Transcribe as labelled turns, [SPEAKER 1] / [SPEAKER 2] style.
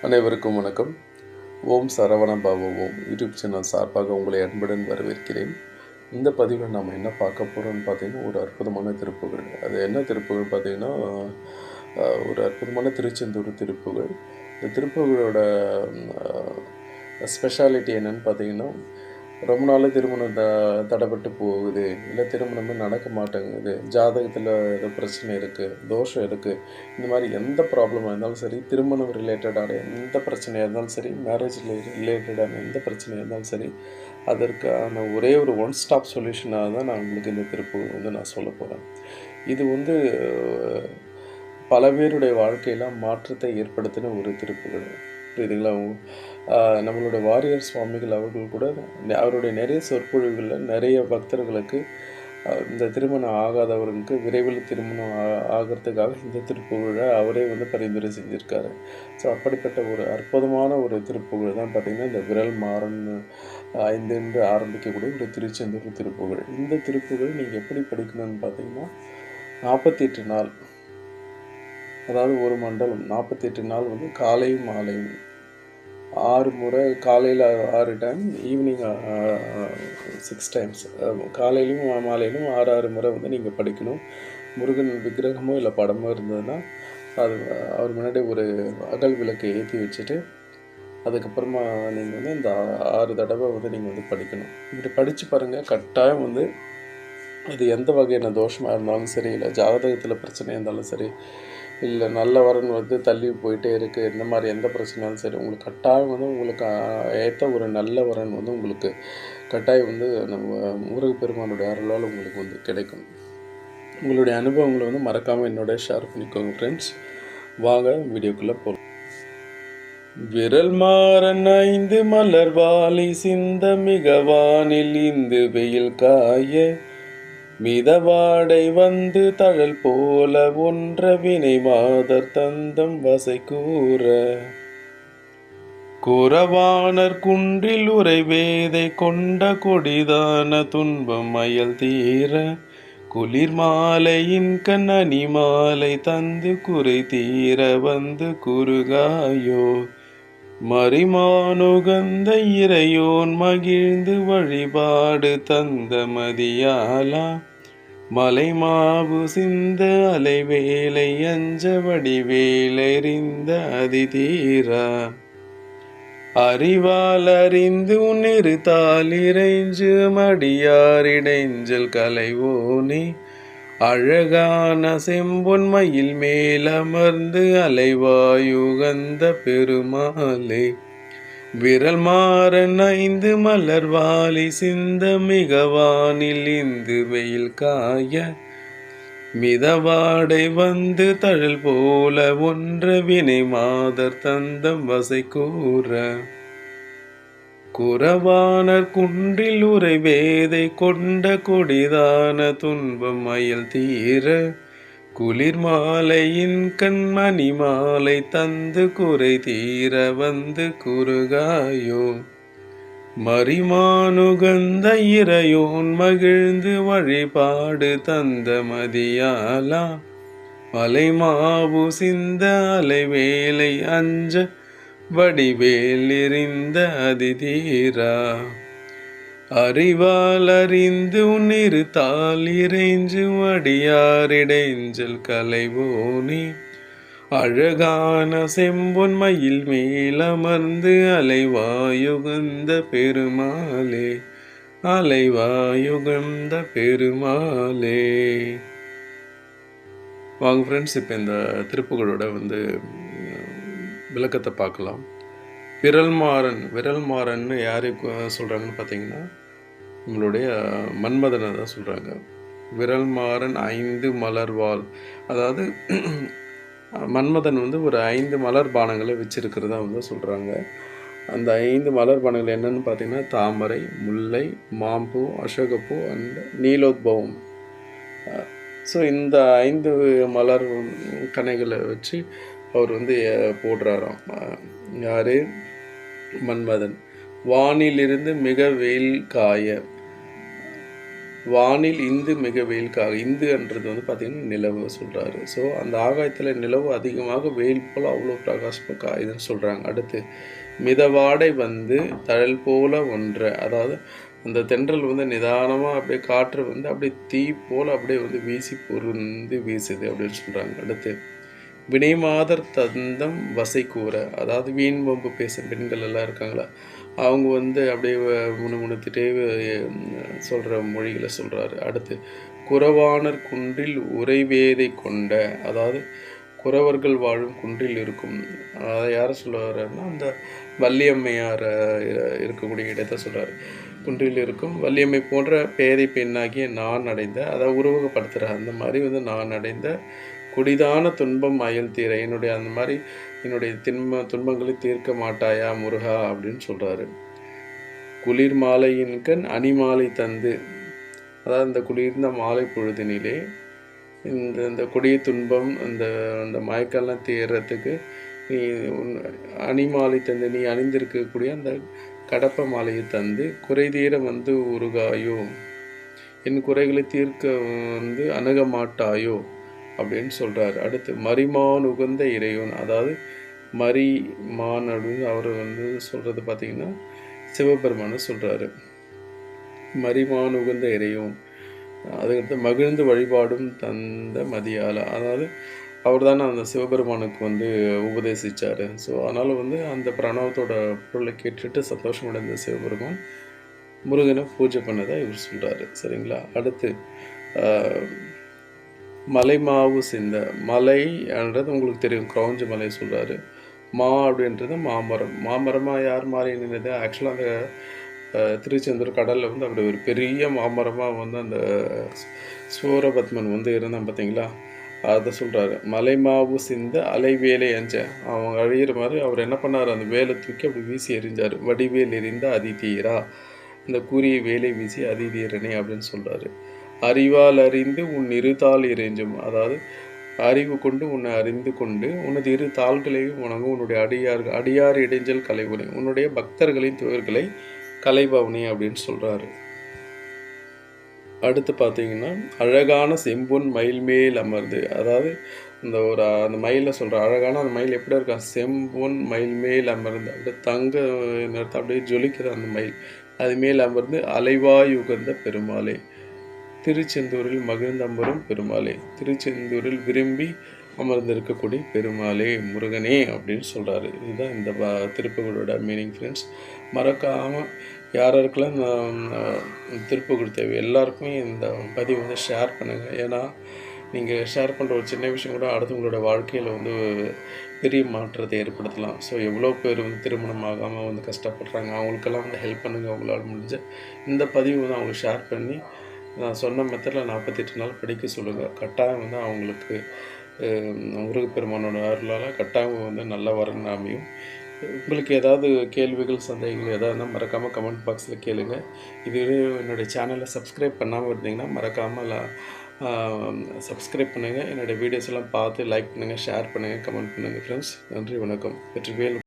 [SPEAKER 1] அனைவருக்கும் வணக்கம். ஓம் சரவண பவ ஓம் யூடியூப் சேனல் சார்பாக உங்களை அன்புடன் வரவேற்கிறேன். இந்த பதிவில் நாம் என்ன பார்க்க போகிறோம்னு பார்த்தீங்கன்னா, ஒரு அற்புதமான திருப்புகழ். அது என்ன திருப்புகழ் பார்த்தீங்கன்னா, ஒரு அற்புதமான திருச்செந்தூர் திருப்புகழ். இந்த திருப்புகழோட ஸ்பெஷாலிட்டி என்னன்னு பார்த்தீங்கன்னா, ரொம்ப நாள் திருமணம் தடைப்பட்டு போகுது, இல்லை திருமணமே நடக்க மாட்டேங்குது, ஜாதகத்தில் ஏதோ பிரச்சனை இருக்குது, தோஷம் இருக்குது, இந்த மாதிரி எந்த ப்ராப்ளமாக இருந்தாலும் சரி, திருமணம் ரிலேட்டடான எந்த பிரச்சனையாக இருந்தாலும் சரி, மேரேஜ் ரிலேட்டடான எந்த பிரச்சனையாக இருந்தாலும் சரி, அதற்கான ஒரே ஒரு ஒன் ஸ்டாப் சொல்யூஷனாக தான் நான் உங்களுக்கு இந்த திருப்புகழ் நான் சொல்ல போகிறேன். இது பல பேருடைய வாழ்க்கையில் மாற்றத்தை ஏற்படுத்தின ஒரு திருப்புகழ். புரியுதுங்களா? நம்மளோட வாரியர் சுவாமிகள் அவர்கள் கூட அவருடைய நிறைய சொற்பொழிவுகளில் நிறைய பக்தர்களுக்கு இந்த திருமணம் ஆகாதவர்களுக்கு விரைவில் திருமணம் ஆகிறதுக்காக இந்த திருப்புகழை அவரே பரிந்துரை செஞ்சுருக்காரு. ஸோ அப்படிப்பட்ட ஒரு அற்புதமான ஒரு திருப்புகழ் தான் பார்த்திங்கன்னா இந்த விரல் மாறன் 5 என்று ஆரம்பிக்கக்கூடிய ஒரு திருச்செந்தூர் திருப்புகழ். இந்த திருப்புகழ் நீங்கள் எப்படி படிக்கணும்னு பார்த்தீங்கன்னா, 48 நாள், அதாவது ஒரு மண்டலம் 48 நாள் காலையும் மாலையும் 6 முறை, காலையில் 6 டைம், ஈவினிங் 6 டைம்ஸ், காலையிலும் மாலையிலும் 6 முறை நீங்கள் படிக்கணும். முருகன் விக்கிரகமோ இல்லை படமோ இருந்ததுன்னா அது அவர் முன்னாடி ஒரு அகல் விளக்கை ஏற்றி வச்சுட்டு அதுக்கப்புறமா நீங்கள் இந்த 6 தடவை நீங்கள் படிக்கணும். இப்படி படித்து பாருங்கள். கட்டாயம் இது எந்த வகையான தோஷமாக இருந்தாலும் சரி, இல்லை ஜாதகத்தில் பிரச்சனையாக இருந்தாலும் சரி, இல்லை நல்ல வரன் தள்ளி போயிட்டே இருக்குது, இந்த மாதிரி எந்த பிரச்சனையாலும் சரி, உங்களுக்கு கட்டாயம் உங்களுக்கு ஏற்ற ஒரு நல்ல வரன் உங்களுக்கு கட்டாயம் நம்ம முருகப்பெருமானுடைய அருளால் உங்களுக்கு கிடைக்கும். உங்களுடைய அனுபவங்களை மறக்காமல் என்னோட ஷேர் பண்ணிக்கோங்க ஃப்ரெண்ட்ஸ். வாங்க வீடியோக்குள்ளே போகலாம். விரல் மாறன் 5 மலர் வாலி சிந்த மிகவானில் இந்து வெயில் காய மிதவாடை தழல் போல ஒன்ற வினை மாதர் தந்தம் வசை கூற குறவானர் குன்றில் உரை வேதை கொண்ட கொடிதான துன்பம் மயல் தீர குளிர் மாலையின் கண்ணி மாலை தந்து குறை தீர குறுகாயோ மறிமானுகந்த இறையோன் மகிழ்ந்து வழிபாடு தந்த மதியாலா மலை மாவு சிந்த அலைவேலை அஞ்ச வடிவேலெறிந்த அதிதீரா அறிவால் அறிந்து உன்னிருத்தால் இறைஞ்சு மடியாரிடைஞ்சல் கலைவோனே அழகான செம்பொன்மையில் மேலமர்ந்து அலைவாயுகந்த பெருமாளே விரல் மாறன் 5 மலர் வாலி சிந்த மிகவானில் இந்து வெயில் காய மிதவாடை தழல் போல ஒன்ற வினை மாதர் தந்தம் வசை கூற குறவானர் குன்றில் உரை வேதை கொண்ட கொடிதான துன்பம் மயல் தீர குளிர் மாலையின் கண்மணி மாலை தந்து குறை தீர குறுகாயோ மறிமானுகந்த இறையோன் மகிழ்ந்து வழிபாடு தந்த மதியாலா மலை மாவு சிந்த அலைவேலை அஞ்ச வடிவேலெறிந்த அதிதீரா அறிவால் அறிந்து உன்னிருத்தால் இறைஞ்சு வடியாரிடைஞ்சல் கலைவோனே அழகான செம்பொன்மையில் மேலமர்ந்து அலைவாயுகந்த பெருமாளே அலைவாயுகந்த பெருமாளே. வாங்க ஃப்ரெண்ட்ஸ், இப்போ இந்த திருப்புகளோட விளக்கத்தை பார்க்கலாம். விரல் மாறன்னு யாரை சொல்கிறாங்கன்னு பார்த்தீங்கன்னா, நம்மளுடைய மன்மதனை தான் சொல்கிறாங்க. விரல் மாறன் 5 மலர்வாள், அதாவது மன்மதன் ஒரு 5 மலர் பானங்களை வச்சிருக்கிறதா சொல்கிறாங்க. அந்த 5 மலர் பானங்கள் என்னென்னு பார்த்தீங்கன்னா, தாமரை, முல்லை, மாம்பூ, அசோகப்பூ அண்ட் நீலோத்பவம். ஸோ இந்த 5 மலர் கனைகளை வச்சு அவர் போடுறாராம். யார்? மன்மதன். வானிலிருந்து மிக வெயில் காய, வானில் இந்து மிக வெயிலுக்காக, இந்துன்றது வந்து பார்த்திங்கன்னா நிலவு சொல்கிறாரு. ஸோ அந்த ஆகாயத்தில் நிலவு அதிகமாக வெயில் போல் அவ்வளோ பிரகாசமாக காயுதுன்னு சொல்கிறாங்க. அடுத்து மிதவாடை வந்து தழல் போல ஒன்ற, அதாவது அந்த தென்றல் வந்து நிதானமாக அப்படியே காற்று வந்து அப்படியே தீ போல் அப்படியே வந்து வீசி பொருந்து வீசுது அப்படின்னு சொல்கிறாங்க. அடுத்து வினைமாதர் தந்தம் வசை கூற, அதாவது வீண் வம்பு பேசும் பெண்கள் எல்லாம் இருக்காங்களா, அவங்க வந்து அப்படியே முணுமுணுத்துட்டே சொல்கிற மொழிகளை சொல்கிறாரு. அடுத்து குறவானர் குன்றில் உறைவேதை கொண்ட, அதாவது குறவர்கள் வாழும் குன்றில் இருக்கும், அதை யாரை சொல்ல வர்றாருன்னா அந்த வள்ளியம்மையார் இருக்கக்கூடிய இடத்தை சொல்கிறார். குன்றில் இருக்கும் வள்ளியம்மை போன்ற பேதை பெண்ணாகிய நான் அடைந்த, அதை உருவகப்படுத்துகிறார். அந்த மாதிரி வந்து நான் அடைந்த குடிதான துன்பம் அயல் தீர, என்னுடைய அந்த மாதிரி என்னுடைய துன்பங்களை தீர்க்க மாட்டாயா முருகா அப்படின்னு சொல்கிறாரு. குளிர் மாலையின்கண் அணிமாலை தந்து, அதாவது இந்த குளிர்ந்த மாலை பொழுதினிலே இந்த கொடிய துன்பம் அந்த மயக்கெல்லாம் தீர்றதுக்கு நீ அணிமாலை தந்து, நீ அணிந்திருக்கக்கூடிய அந்த கடப்ப மாலையை தந்து குறைதீர வந்து உருகாயோ, என் குறைகளை தீர்க்க வந்து அணுக மாட்டாயோ அப்படின்னு சொல்கிறார். அடுத்து மரிமான் உகந்த இறைவன், அதாவது மரிமான் அப்படின்னு அவர் வந்து சொல்கிறது பார்த்திங்கன்னா சிவபெருமானை சொல்கிறாரு. மரிமான் உகந்த இறைவன், அதுக்கடுத்து மகிழ்ந்து வழிபாடும் தந்த மதியால, அதாவது அவர் தானே அந்த சிவபெருமானுக்கு வந்து உபதேசித்தார். ஸோ அதனால் வந்து அந்த பிரணவத்தோட பொருளை கேட்டுட்டு சந்தோஷமடைந்த சிவபெருமான் முருகனை பூஜை பண்ணதை இவர் சொல்கிறாரு. சரிங்களா. அடுத்து மலை மாவு சிந்த, மலைன்றது உங்களுக்கு தெரியும், கிரௌஞ்ச மலை சொல்கிறாரு. மா அப்படின்றது மாமரம், மாமரமாக யார் மாறி நின்றது, ஆக்சுவலாக அந்த திருச்செந்தூர் கடலில் வந்து அப்படி ஒரு பெரிய மாமரமாக வந்து அந்த சூரபத்மன் வந்து இருந்தான் பார்த்தீங்களா, அதை சொல்கிறாரு. மலை மாவு சிந்த அலைவேலை அஞ்ச, அவங்க அழியிற மாதிரி அவர் என்ன பண்ணார், அந்த வேலை தூக்கி அப்படி வீசி எறிஞ்சார். வடிவேல் எறிந்த அதிதீரா, இந்த கூறிய வேலை வீசி அதிதீரனே அப்படின்னு சொல்கிறாரு. அறிவால் அறிந்து உன் இருதாள் இறைஞ்சும், அதாவது அறிவு கொண்டு உன்னை அறிந்து கொண்டு உனது இரு தாள்களையும் உனக்கு உன்னுடைய அடியார் இடைஞ்சல் கலைவனே, உன்னுடைய பக்தர்களின் துயர்களை கலைபவனே அப்படின்னு சொல்கிறாரு. அடுத்து பார்த்தீங்கன்னா அழகான செம்பொன் மயில் மேல் அமர்ந்து, அதாவது அந்த மயிலை சொல்கிற அழகான அந்த மயில் எப்படி இருக்கா, செம்பொன் மயில் மேல் அமர்ந்து அப்படியே தங்க நிறத்தை அப்படியே ஜொலிக்கிற அந்த மயில், அது மேல் அமர்ந்து அலைவாய் உகந்த பெருமாளே, திருச்செந்தூரில் மகிழ்ந்தம்பரும் பெருமாளே, திருச்செந்தூரில் விரும்பி அமர்ந்திருக்கக்கூடிய பெருமாளே முருகனே அப்படின்னு சொல்கிறாரு. இதுதான் இந்த திருப்புகளோட மீனிங் ஃப்ரெண்ட்ஸ். மறக்காமல் யாருக்கெல்லாம் திருப்புகள் தேவை எல்லாருக்குமே இந்த பதிவு வந்து ஷேர் பண்ணுங்கள். ஏன்னா நீங்கள் ஷேர் பண்ணுற ஒரு சின்ன விஷயம் கூட அடுத்தவங்களோட வாழ்க்கையில் வந்து பெரிய மாற்றத்தை ஏற்படுத்தலாம். ஸோ எவ்வளோ பேர் வந்து திருமணம் ஆகாமல் வந்து கஷ்டப்படுறாங்க, அவங்களுக்கெல்லாம் வந்து ஹெல்ப் பண்ணுங்கள் உங்களால் முடிஞ்ச. இந்த பதிவு வந்து அவங்களுக்கு ஷேர் பண்ணி நான் சொன்ன மெத்தடில் 48 நாள் படிக்க சொல்லுங்கள். கட்டாயம் வந்து அவங்களுக்கு முருகப்பெருமானோட அருளால் கட்டாயம் வந்து நல்ல வரன் அமையும். உங்களுக்கு ஏதாவது கேள்விகள் சந்தேகங்கள் எதாவது மறக்காமல் கமெண்ட் பாக்ஸில் கேளுங்கள். இது என்னுடைய சேனலை சப்ஸ்கிரைப் பண்ணாமல் இருந்தீங்கன்னா மறக்காமல் சப்ஸ்கிரைப் பண்ணுங்கள். என்னோடய வீடியோஸ் எல்லாம் பார்த்து லைக் பண்ணுங்கள், ஷேர் பண்ணுங்கள், கமெண்ட் பண்ணுங்கள் ஃப்ரெண்ட்ஸ். நன்றி, வணக்கம். வெற்றிவேல்.